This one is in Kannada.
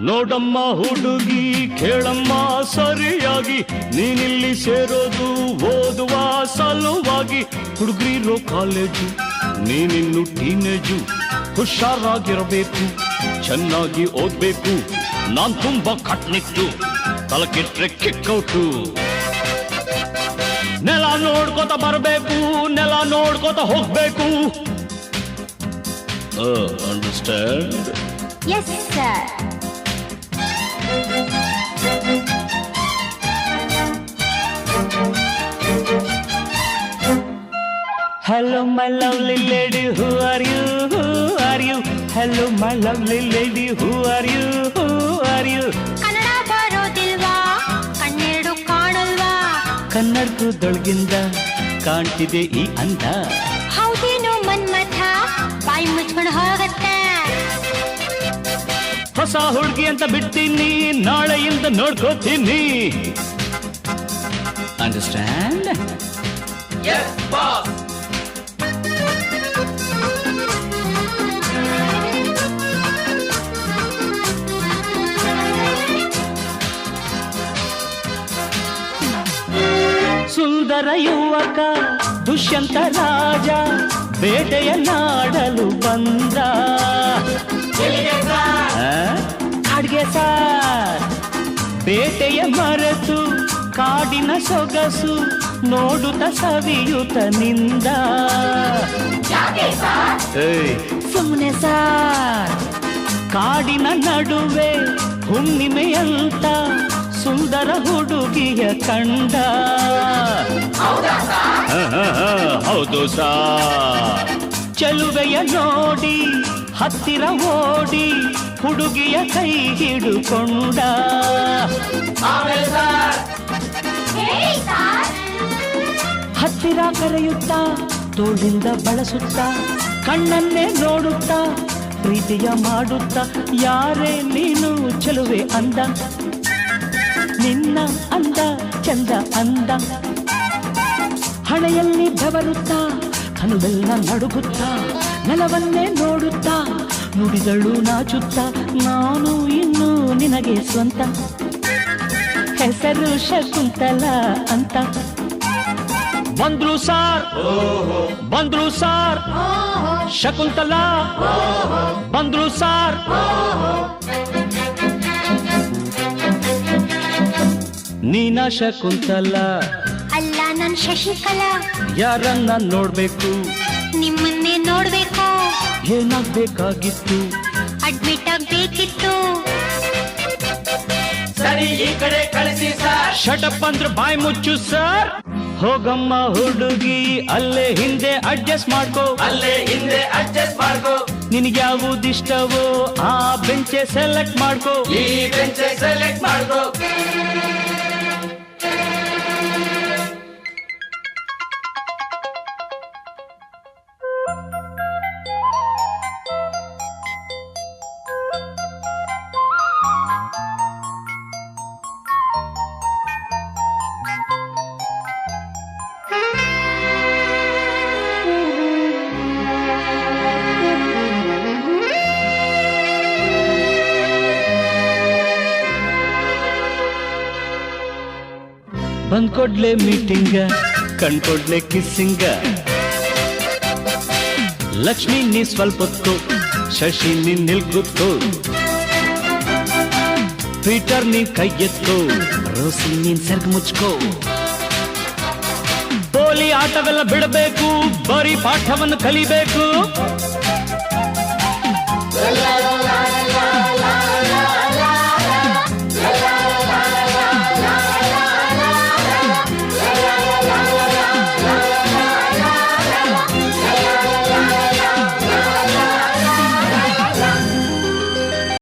ನೋಡಮ್ಮ ಹುಡುಗಿ ಕೇಳಮ್ಮ ಸರಿಯಾಗಿ, ನೀನಿಲ್ಲಿ ಸೇರೋದು ಓದುವ ಸಲುವಾಗಿ. ಹುಡುಗರಿರೋ ಕಾಲೇಜು, ನೀನಿನ್ನು ಟೀನೇಜು. ಹುಷಾರಾಗಿರಬೇಕು, ಚೆನ್ನಾಗಿ ಓದ್ಬೇಕು. ನಾನ್ ತುಂಬಾ ಕಟ್ನಿಟ್ಟು, ತಲಕೆಟ್ರೆ ಕಿಕ್ಕೌಟು. ನೆಲ ನೋಡ್ಕೋತ ಬರಬೇಕು, ನೆಲ ನೋಡ್ಕೋತ ಹೋಗ್ಬೇಕು. Understand? Yes sir. Hello my lovely lady, who are you, who are you? Hello my lovely lady, who are you, who are you? Kannada ಬರೋದಿಲ್ವಾ, ಕಣ್ಣೆರಡು ಕಾಣಲ್ವಾ? ಕನ್ನಡದೊಳಗಿಂದ ಕಾಣ್ತಿದೆ ಈ ಅಂದ. ಹೌದೇನು ಮನ್ಮಥ, ಬಾಯಿ ಮುಚ್ಕೊಂಡು ಹೋಗತ್ತೆ. ಹೊಸ ಹುಡುಗಿ ಅಂತ ಬಿಡ್ತೀನಿ, ನಾಳೆಯಿಂದ ನೋಡ್ಕೋತೀನಿ. ಅಂಡರ್ಸ್ಟ್ಯಾಂಡ್? Yes, boss. ಸುಂದರ ಯುವಕ ದುಷ್ಯಂತ ರಾಜ ಬೇಟೆಯ ನಾಡಲು ಬಂದ. ಕಾಡ್ಗೆ ಸಾರ್ ಬೇಟೆಯ ಮರೆತು ಕಾಡಿನ ಸೊಗಸು ನೋಡುತ್ತ ಸವಿಯುತ ನಿಂದ. ಸುಮ್ಮನೆ ಸಾರ್ ಕಾಡಿನ ನಡುವೆ ಹುಣ್ಣಿಮೆಯಂತ ಸುಂದರ ಹುಡುಗಿಯ ಕಂಡ. ಹೌದು ಸಾರ್. ಚೆಲುವೆಯ ನೋಡಿ ಹತ್ತಿರ ಓಡಿ ಹುಡುಗಿಯ ಕೈ ಹಿಡುಕೊಂಡ. ಹತ್ತಿರ ಕರೆಯುತ್ತಾ ತೋಳಿಂದ ಬಳಸುತ್ತಾ ಕಣ್ಣನ್ನೇ ನೋಡುತ್ತಾ ಪ್ರೀತಿಯ ಮಾಡುತ್ತಾ. ಯಾರೇ ನೀನು ಚೆಲುವೆ ಅಂದ, ನಿನ್ನ ಅಂದ ಚಂದ ಅಂದ. ಹಣೆಯಲ್ಲಿ ಬೆವರುತ್ತಾ ಕನುವೆಲ್ಲ ನಡುಗುತ್ತಾ ನೆಲವನ್ನೇ ನೋಡುತ್ತಾ ನುಡಿದಳು ನಾಚುತ್ತಾ. ನಾನು ಇನ್ನು ನಿನಗೆ ಸ್ವಂತ, ಹೆಸರು ಶಕುಂತಲ ಅಂತ. ಬಂದ್ರು ಸಾರ್, ಬಂದ್ರು ಸಾರ್, ಶಕುಂತಲ ಬಂದ್ರು ಸಾರ್. ನೀನಾ ಶಕುಂತಲ? ಅಲ್ಲ, ನನ್ ಶಶಿಕಲಾ. ಯಾರನ್ನ ನೋಡ್ಬೇಕು? ನಿಮ್ಮನ್ನೇ ನೋಡ್ಬೇಕು. ಏನಾಗ್ಬೇಕಾಗಿತ್ತು? ಅಡ್ಮಿಟ್ ಆಗ್ಬೇಕಿತ್ತು. ಸರಿ, ಈ ಕಡೆ ಕಳಿಸಿ ಸರ್. ಶಟಪ್ ಅಂದ್ರೆ ಬಾಯಿ ಮುಚ್ಚು ಸರ್. ಹೋಗಮ್ಮ ಹುಡುಗಿ, ಅಲ್ಲೇ ಹಿಂದೆ ಅಡ್ಜಸ್ಟ್ ಮಾಡ್ಕೋ. ಅಲ್ಲೇ ಹಿಂದೆ ಅಡ್ಜಸ್ಟ್ ಮಾಡ್ಕೋ. ನಿನಗ್ಯಾವುದಿಷ್ಟವೋ ಆ ಬೆಂಚೆ ಸೆಲೆಕ್ಟ್ ಮಾಡ್ಕೋ. ಈ ಬೆಂಚ್ ಸೆಲೆಕ್ಟ್ ಮಾಡ್ಕೋ. ಬಂದ್ಕೊಡ್ಲೆ ಮೀಟಿಂಗ, ಕಣ್ಕೊಡ್ಲೆ ಕಿಸ್ಸಿಂಗ. ಲಕ್ಷ್ಮಿ ನೀ ಸ್ವಲ್ಪ ಹೊತ್ತು, ಶಶಿ ನೀ ನಿಲ್ಗುತ್ತು. ಪೀಟರ್ ನೀ ಕೈ ಎತ್ತು, ರೋಸಿ ನೀನ್ ಸರ್ಗ್ ಮುಚ್ಕೋ. ಪೋಲಿ ಆಟವೆಲ್ಲ ಬಿಡಬೇಕು, ಬರೀ ಪಾಠವನ್ನು ಕಲಿಬೇಕು.